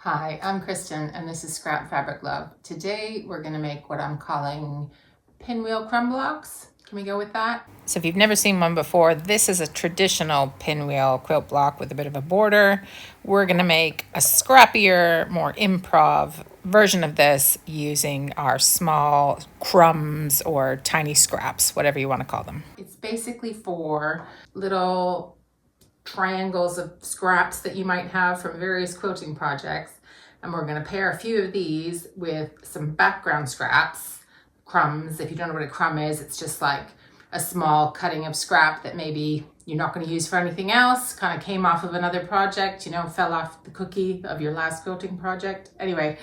Hi, I'm Kristen and this is Scrap Fabric Love. Today we're going to make what I'm calling pinwheel crumb blocks. Can we go with that? So if you've never seen one before, this is a traditional pinwheel quilt block with a bit of a border. We're going to make a scrappier, more improv version of this using our small crumbs or tiny scraps, whatever you want to call them. It's basically for little triangles of scraps that you might have from various quilting projects. And we're going to pair a few of these with some background scraps, crumbs. If you don't know what a crumb is, it's just like a small cutting of scrap that maybe you're not going to use for anything else, kind of came off of another project, fell off the cookie of your last quilting project. Anyway,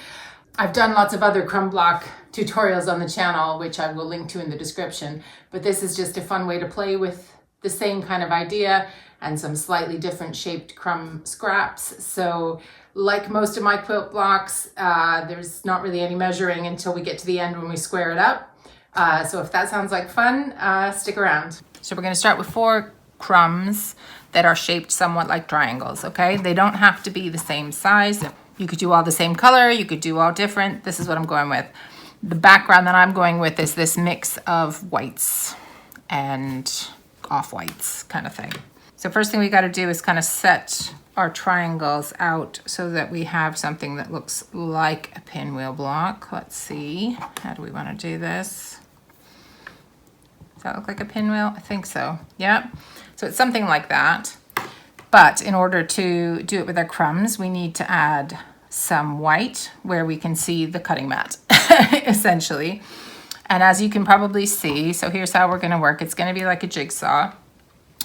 I've done lots of other crumb block tutorials on the channel, which I will link to in the description, but this is just a fun way to play with the same kind of idea and some slightly different shaped crumb scraps. So like most of my quilt blocks, there's not really any measuring until we get to the end when we square it up. So if that sounds like fun, stick around. So we're going to start with 4 crumbs that are shaped somewhat like triangles, okay? They don't have to be the same size. You could do all the same color, you could do all different. This is what I'm going with. The background that I'm going with is this mix of whites and off-whites kind of thing. So first thing we got to do is kind of set our triangles out so that we have something that looks like a pinwheel block. Let's see, how do we want to do this? Does that look like a pinwheel? I think so. Yeah. So it's something like that. But in order to do it with our crumbs, we need to add some white where we can see the cutting mat, essentially. And as you can probably see, so here's how we're going to work. It's going to be like a jigsaw.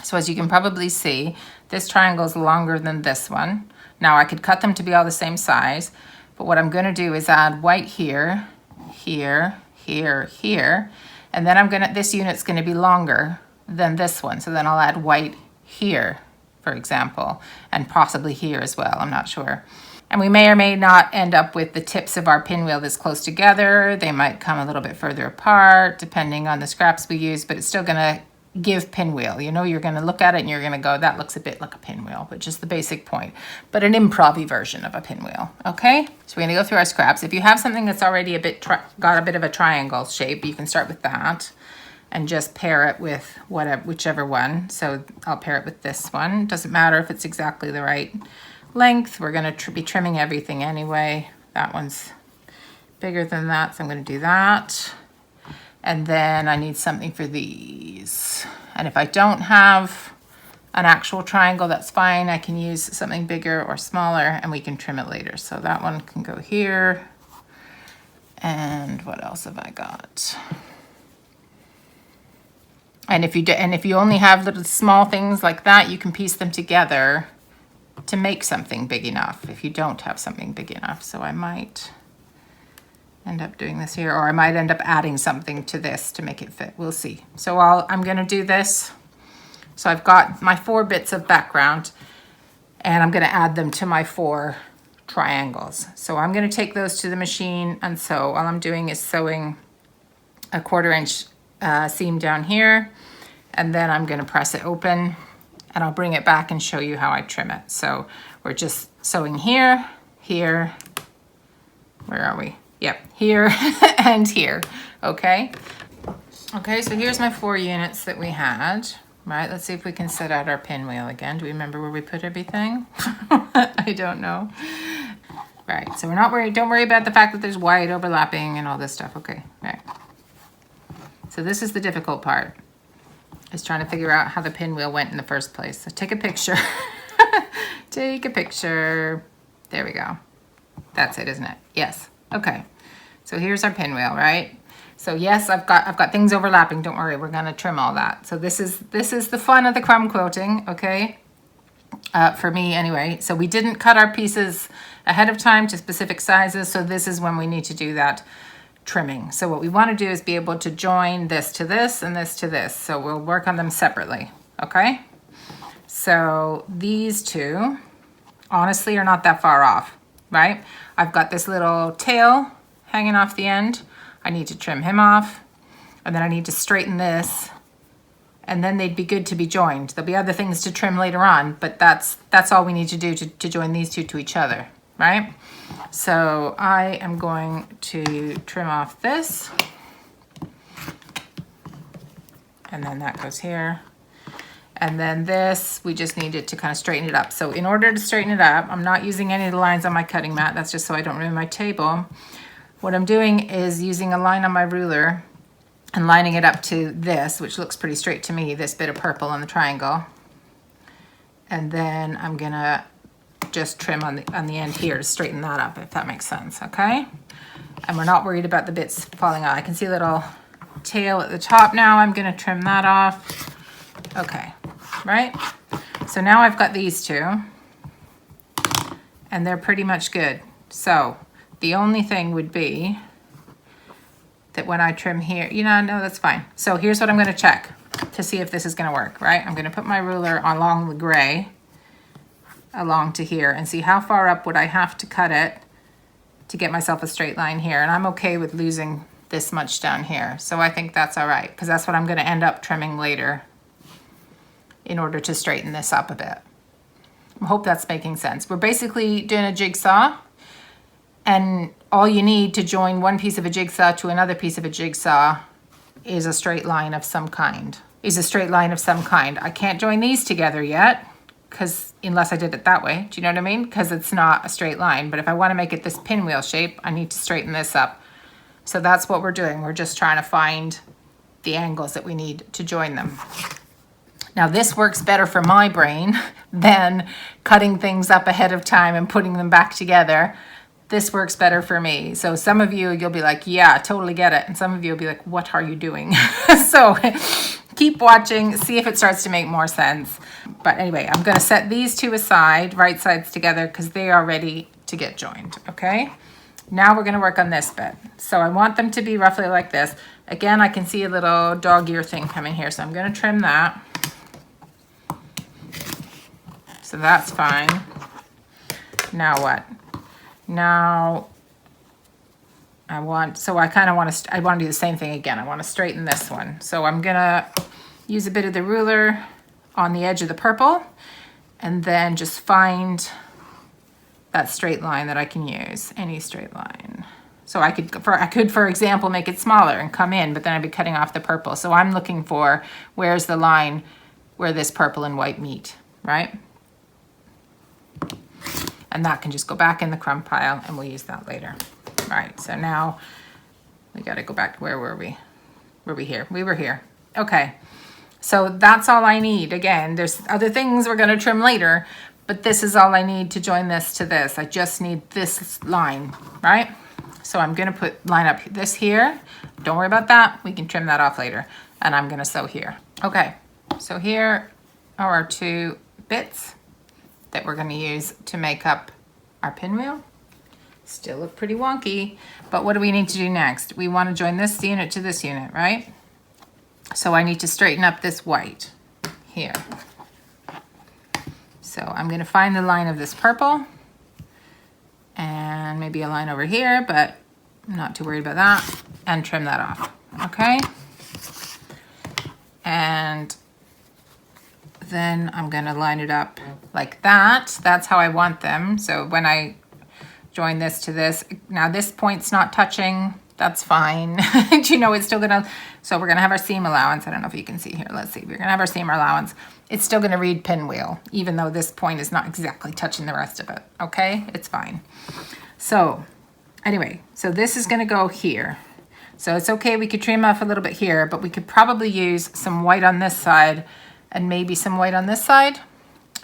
So as you can probably see, this triangle is longer than this one. Now I could cut them to be all the same size, but what I'm going to do is add white here, here, here, here, and then this unit's going to be longer than this one. So then I'll add white here, for example, and possibly here as well. I'm not sure. And we may or may not end up with the tips of our pinwheel this close together. They might come a little bit further apart depending on the scraps we use, but it's still going to give pinwheel. You're going to look at it and you're going to go, that looks a bit like a pinwheel, which is the basic point, but an improv-y version of a pinwheel. Okay, so we're going to go through our scraps. If you have something that's already got a bit of a triangle shape, you can start with that and just pair it with whichever one. So I'll pair it with this one. Doesn't matter if it's exactly the right length. We're going to be trimming everything anyway. That one's bigger than that, so I'm going to do that. And then I need something for these. And if I don't have an actual triangle, that's fine. I can use something bigger or smaller and we can trim it later. So that one can go here. And what else have I got? And if you only have little small things like that, you can piece them together to make something big enough if you don't have something big enough. So I might end up doing this here, or I might end up adding something to this to make it fit. We'll see. So I'm going to do this. So I've got my 4 bits of background and I'm going to add them to my 4 triangles. So I'm going to take those to the machine and sew. All I'm doing is sewing a 1/4 inch seam down here, and then I'm going to press it open and I'll bring it back and show you how I trim it. So we're just sewing here, here, where are we? Yep, here and here, okay? Okay, so here's my 4 units that we had. Right, let's see if we can set out our pinwheel again. Do we remember where we put everything? I don't know. Right, so we're not worried, don't worry about the fact that there's white overlapping and all this stuff, okay, right. So this is the difficult part, is trying to figure out how the pinwheel went in the first place. So take a picture, take a picture. There we go. That's it, isn't it? Yes, okay. So here's our pinwheel, right? So yes, I've got things overlapping. Don't worry, we're gonna trim all that. So this is the fun of the crumb quilting, okay? For me anyway. So we didn't cut our pieces ahead of time to specific sizes. So this is when we need to do that trimming. So what we want to do is be able to join this to this and this to this. So we'll work on them separately, okay? So these 2 honestly are not that far off, right? I've got this little tail hanging off the end. I need to trim him off, and then I need to straighten this, and then they'd be good to be joined. There'll be other things to trim later on, but that's all we need to do to join these 2 to each other, right? So I am going to trim off this. And then that goes here. And then this, we just need it to kind of straighten it up. So in order to straighten it up, I'm not using any of the lines on my cutting mat. That's just so I don't ruin my table. What I'm doing is using a line on my ruler and lining it up to this, which looks pretty straight to me, this bit of purple on the triangle. And then I'm gonna just trim on the end here to straighten that up, if that makes sense, okay? And we're not worried about the bits falling out. I can see a little tail at the top now. I'm gonna trim that off. Okay, right? So now I've got these two and they're pretty much good. So the only thing would be that when I trim here, no, that's fine. So here's what I'm gonna check to see if this is gonna work, right? I'm gonna put my ruler along the gray, along to here, and see how far up would I have to cut it to get myself a straight line here. And I'm okay with losing this much down here. So I think that's all right, because that's what I'm gonna end up trimming later in order to straighten this up a bit. I hope that's making sense. We're basically doing a jigsaw, and all you need to join one piece of a jigsaw to another piece of a jigsaw is a straight line of some kind. I can't join these together yet, because unless I did it that way, do you know what I mean? Because it's not a straight line, but if I want to make it this pinwheel shape, I need to straighten this up. So that's what we're doing. We're just trying to find the angles that we need to join them. Now this works better for my brain than cutting things up ahead of time and putting them back together. This works better for me. So some of you, you'll be like, yeah, totally get it. And some of you will be like, what are you doing? So keep watching, see if it starts to make more sense. But anyway, I'm gonna set these two aside, right sides together, because they are ready to get joined, okay? Now we're gonna work on this bit. So I want them to be roughly like this. Again, I can see a little dog ear thing coming here, so I'm gonna trim that. So that's fine. Now what? Now I want to do the same thing again. I want to straighten this one. So I'm gonna use a bit of the ruler on the edge of the purple and then just find that straight line that I can use, any straight line. So I could, for example, make it smaller and come in, but then I'd be cutting off the purple. So I'm looking for where's the line where this purple and white meet, right? And that can just go back in the crumb pile and we'll use that later. All right, so now we gotta go back to where were we? We were here. Okay, so that's all I need. Again, there's other things we're gonna trim later, but this is all I need to join this to this. I just need this line, right? So I'm gonna line up this here. Don't worry about that, we can trim that off later. And I'm gonna sew here. Okay, so here are our two bits that we're going to use to make up our pinwheel. Still look pretty wonky, but what do we need to do next? We want to join this unit to this unit, right? So I need to straighten up this white here. So I'm going to find the line of this purple and maybe a line over here, but I'm not too worried about that, and trim that off, okay? And then I'm gonna line it up like that. That's how I want them. So when I join this to this, now this point's not touching, that's fine. Do you know it's still gonna, so we're gonna have our seam allowance. I don't know if you can see here, let's see. We're gonna have our seam allowance. It's still gonna read pinwheel, even though this point is not exactly touching the rest of it, okay? It's fine. So anyway, so this is gonna go here. So it's okay, we could trim off a little bit here, but we could probably use some white on this side and maybe some white on this side.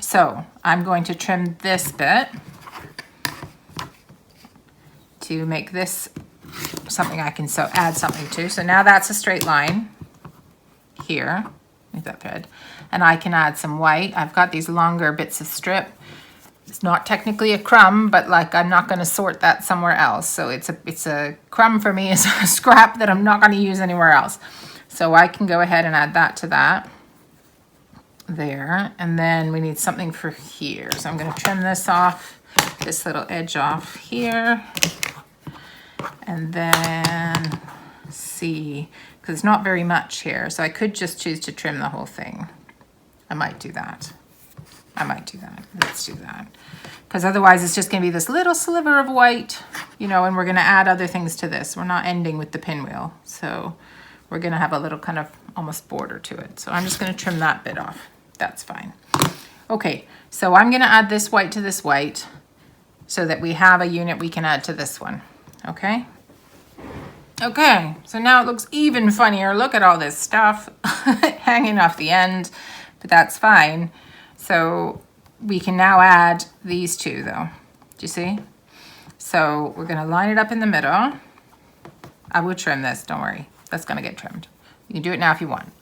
So I'm going to trim this bit to make this something I can add something to. So now that's a straight line here with that thread. And I can add some white. I've got these longer bits of strip. It's not technically a crumb, but like I'm not gonna sort that somewhere else. So it's a crumb for me, it's a scrap that I'm not gonna use anywhere else. So I can go ahead and add that to that. There, and then we need something for here. So I'm going to trim this off, this little edge off here, and then see, because it's not very much here, so I could just choose to trim the whole thing. I might do that. I might do that. Let's do that. Because otherwise it's just going to be this little sliver of white, you know, and we're going to add other things to this. We're not ending with the pinwheel. So we're going to have a little kind of almost border to it. So I'm just going to trim that bit off. That's fine. Okay, so I'm going to add this white to this white so that we have a unit we can add to this one. Okay? Okay, so now it looks even funnier. Look at all this stuff hanging off the end, but that's fine. So we can now add these two though. Do you see? So we're gonna line it up in the middle. I will trim this, don't worry. That's gonna get trimmed. You can do it now if you want.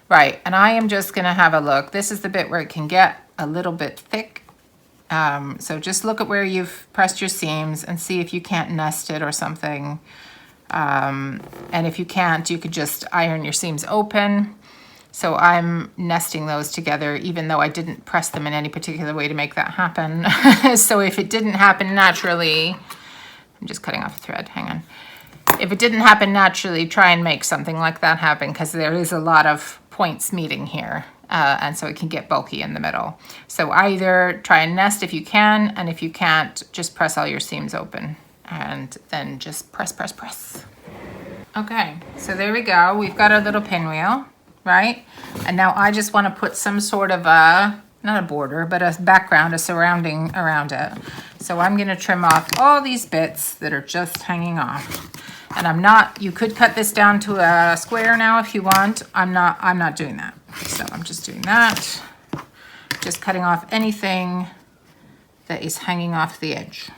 Right, and I am just gonna have a look. This is the bit where it can get a little bit thick. So just look at where you've pressed your seams and see if you can't nest it or something. And if you can't, you could just iron your seams open. So I'm nesting those together, even though I didn't press them in any particular way to make that happen. So if it didn't happen naturally, I'm just cutting off a thread, hang on. If it didn't happen naturally, try and make something like that happen, because there is a lot of points meeting here. And so it can get bulky in the middle. So either try and nest if you can, and if you can't, just press all your seams open. And then just press, press, press. Okay, so there we go. We've got our little pinwheel, right? And now I just want to put some sort of a, not a border, but a background, a surrounding around it. So I'm going to trim off all these bits that are just hanging off. And I'm not, you could cut this down to a square now if you want. I'm not doing that. So I'm just doing that. Just cutting off anything that is hanging off the edge.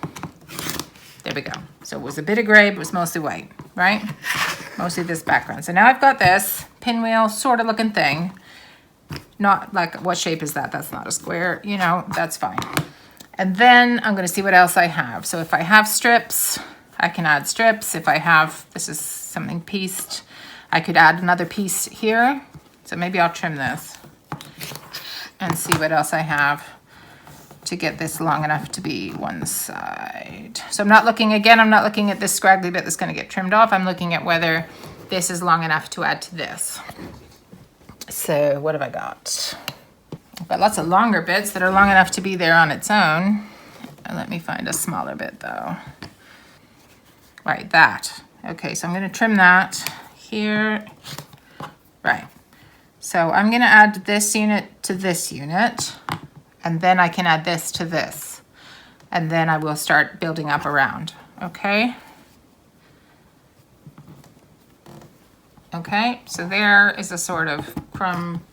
There we go. So it was a bit of gray, but it was mostly white, right? Mostly this background. So now I've got this pinwheel sort of looking thing. Not like, what shape is that? That's not a square, you know, that's fine. And then I'm going to see what else I have. So if I have strips, I can add strips. If I have, this is something pieced, I could add another piece here. So maybe I'll trim this and see what else I have to get this long enough to be one side. So I'm not looking, again, I'm not looking at this scraggly bit that's going to get trimmed off. I'm looking at whether this is long enough to add to this. So what have I got? I've got lots of longer bits that are long enough to be there on its own. And let me find a smaller bit though. Right, that. Okay, so I'm going to trim that here. Right. So I'm going to add this unit to this unit. And then I can add this to this. And then I will start building up around. Okay? Okay, so there is a sort of crumb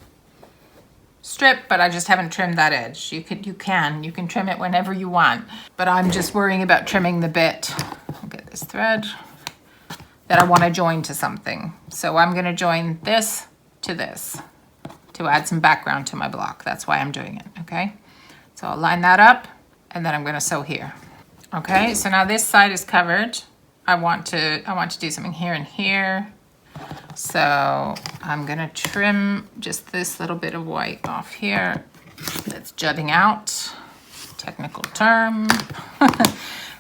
strip, but I just haven't trimmed that edge. You can trim it whenever you want. But I'm just worrying about trimming the bit. I'll get this thread that I want to join to something. So I'm going to join this to this to add some background to my block. That's why I'm doing it, okay? So I'll line that up and then I'm going to sew here. Okay, so now this side is covered. I want to do something here and here. So I'm going to trim just this little bit of white off here that's jutting out, technical term.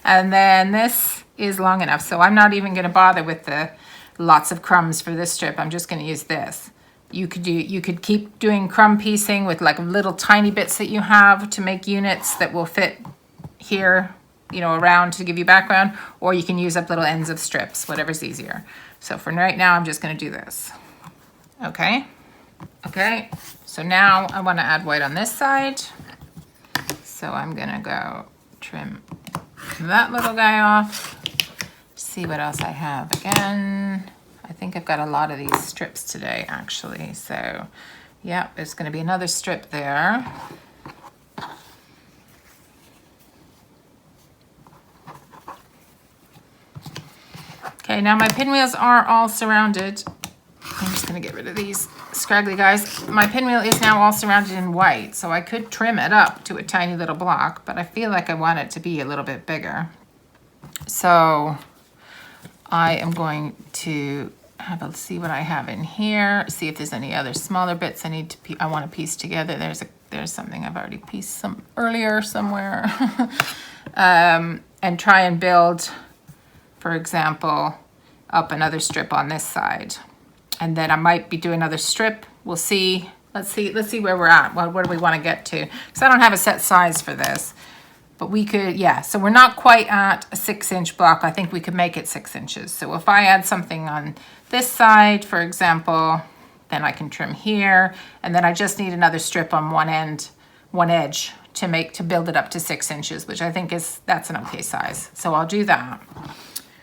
And then this is long enough, so I'm not even going to bother with the lots of crumbs for this strip. I'm just going to use this. You could keep doing crumb piecing with like little tiny bits that you have to make units that will fit here, you know, around to give you background, or you can use up little ends of strips, whatever's easier. So for right now, I'm just going to do this. Okay. Okay. So now I want to add white on this side. So I'm going to go trim that little guy off. See what else I have again. I think I've got a lot of these strips today, actually. So yeah, there's going to be another strip there. Okay, now my pinwheels are all surrounded. I'm just going to get rid of these scraggly guys. My pinwheel is now all surrounded in white, so I could trim it up to a tiny little block, but I feel like I want it to be a little bit bigger. So I am going to see what I have in here, see if there's any other smaller bits I want to piece together. There's something I've already pieced earlier somewhere. And try and build, for example, up another strip on this side. And then I might be doing another strip. We'll see. Let's see where we're at. Well, where do we want to get to? Because I don't have a set size for this. But we could, yeah, so we're not quite at a 6-inch block. I think we could make it 6 inches. So if I add something on this side, for example, then I can trim here. And then I just need another strip on one edge to build it up to 6 inches, which I think that's an okay size. So I'll do that.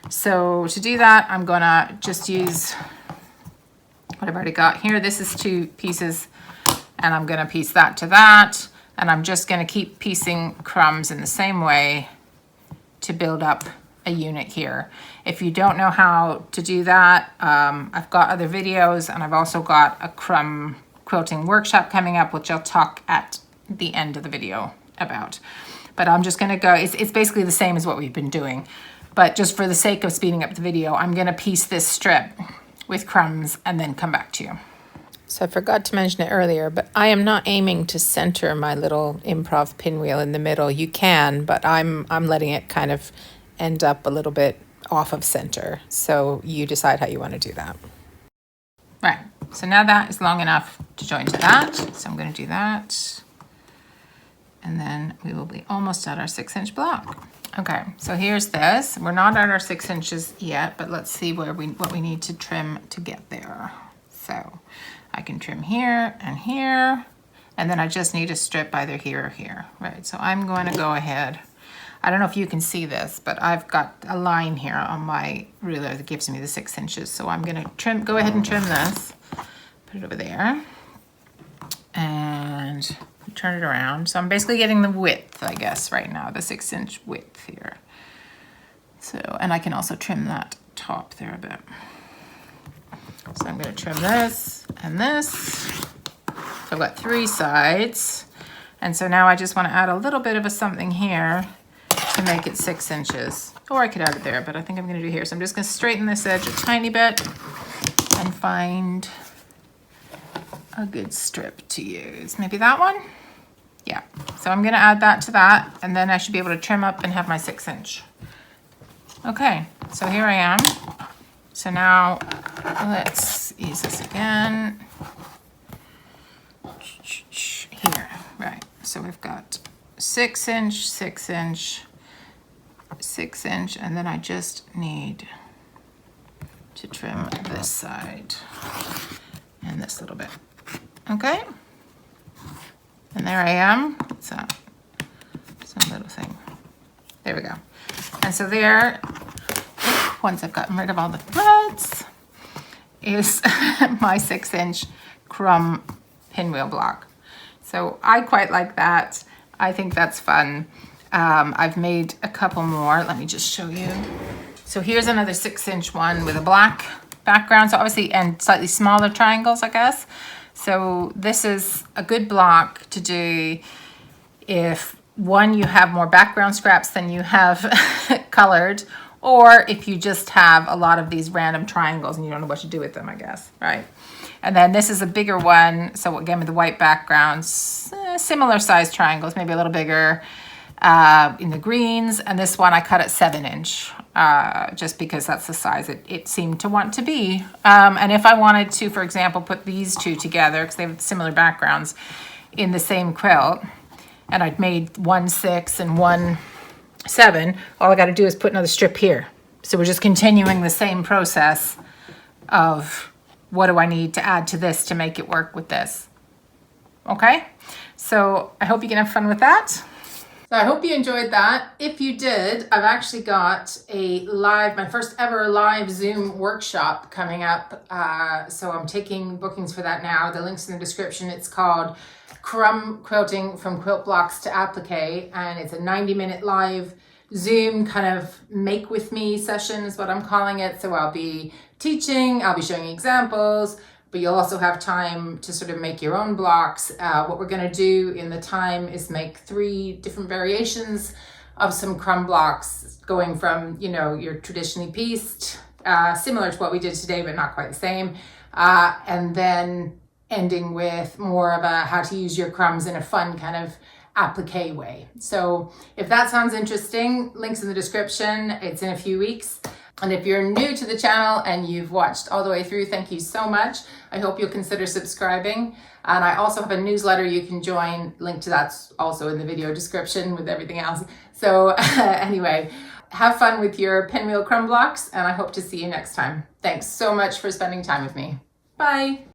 So to do that, I'm gonna just use what I've already got here. This is 2 pieces, and I'm gonna piece that to that. And I'm just gonna keep piecing crumbs in the same way to build up a unit here. If you don't know how to do that, I've got other videos, and I've also got a crumb quilting workshop coming up, which I'll talk at the end of the video about. But I'm just gonna go, it's basically the same as what we've been doing, but just for the sake of speeding up the video, I'm gonna piece this strip with crumbs and then come back to you. So I forgot to mention it earlier, but I am not aiming to center my little improv pinwheel in the middle. You can, but I'm letting it kind of end up a little bit off of center. So you decide how you want to do that. Right, so now that is long enough to join to that. So I'm going to do that. And then we will be almost at our 6-inch block. Okay, so here's this. We're not at our 6 inches yet, but let's see what we need to trim to get there. So I can trim here, and then I just need a strip either here or here, right? So I'm going to go ahead. I don't know if you can see this, but I've got a line here on my ruler that gives me the 6 inches. So I'm going to go ahead and trim this, put it over there, and turn it around. So I'm basically getting the width, I guess, right now, the 6-inch width here. So, and I can also trim that top there a bit. So I'm going to trim this and this. So I've got 3 sides. And so now I just want to add a little bit of a something here to make it 6 inches. Or I could add it there, but I think I'm going to do here. So I'm just going to straighten this edge a tiny bit and find a good strip to use. Maybe that one? Yeah. So I'm going to add that to that, and then I should be able to trim up and have my 6-inch. Okay, so here I am. So now let's use this again. Here, right. So we've got 6-inch, 6-inch, 6-inch, and then I just need to trim this side and this little bit. Okay. And there I am. What's that? Some little thing. There we go. And so there, once I've gotten rid of all the threads, is my 6-inch crumb pinwheel block. So I quite like that. I think that's fun. I've made a couple more. Let me just show you. So here's another 6-inch one with a black background. So obviously, and slightly smaller triangles, I guess. So this is a good block to do if, one, you have more background scraps than you have colored, or if you just have a lot of these random triangles and you don't know what to do with them, I guess, right? And then this is a bigger one. So again, with the white backgrounds, similar size triangles, maybe a little bigger in the greens. And this one I cut at 7-inch, just because that's the size it seemed to want to be. And if I wanted to, for example, put these two together, because they have similar backgrounds in the same quilt, and I'd made 1 6 and 1 7, all I got to do is put another strip here. So we're just continuing the same process of what do I need to add to this to make it work with this. Okay, so I hope you can have fun with that. So I hope you enjoyed that. If you did, I've actually got my first ever live Zoom workshop coming up. So I'm taking bookings for that now. The link's in the description. It's called Crumb Quilting from Quilt Blocks to Applique, and it's a 90-minute live Zoom kind of make with me session is what I'm calling it. So I'll be teaching, I'll be showing you examples, but you'll also have time to sort of make your own blocks. What we're going to do in the time is make 3 different variations of some crumb blocks, going from, you know, your traditionally pieced, similar to what we did today, but not quite the same, and then ending with more of a how to use your crumbs in a fun kind of applique way. So if that sounds interesting, links in the description. It's in a few weeks. And if you're new to the channel and you've watched all the way through, thank you so much. I hope you'll consider subscribing. And I also have a newsletter you can join. Link to that's also in the video description with everything else. So anyway, have fun with your pinwheel crumb blocks, and I hope to see you next time. Thanks so much for spending time with me. Bye.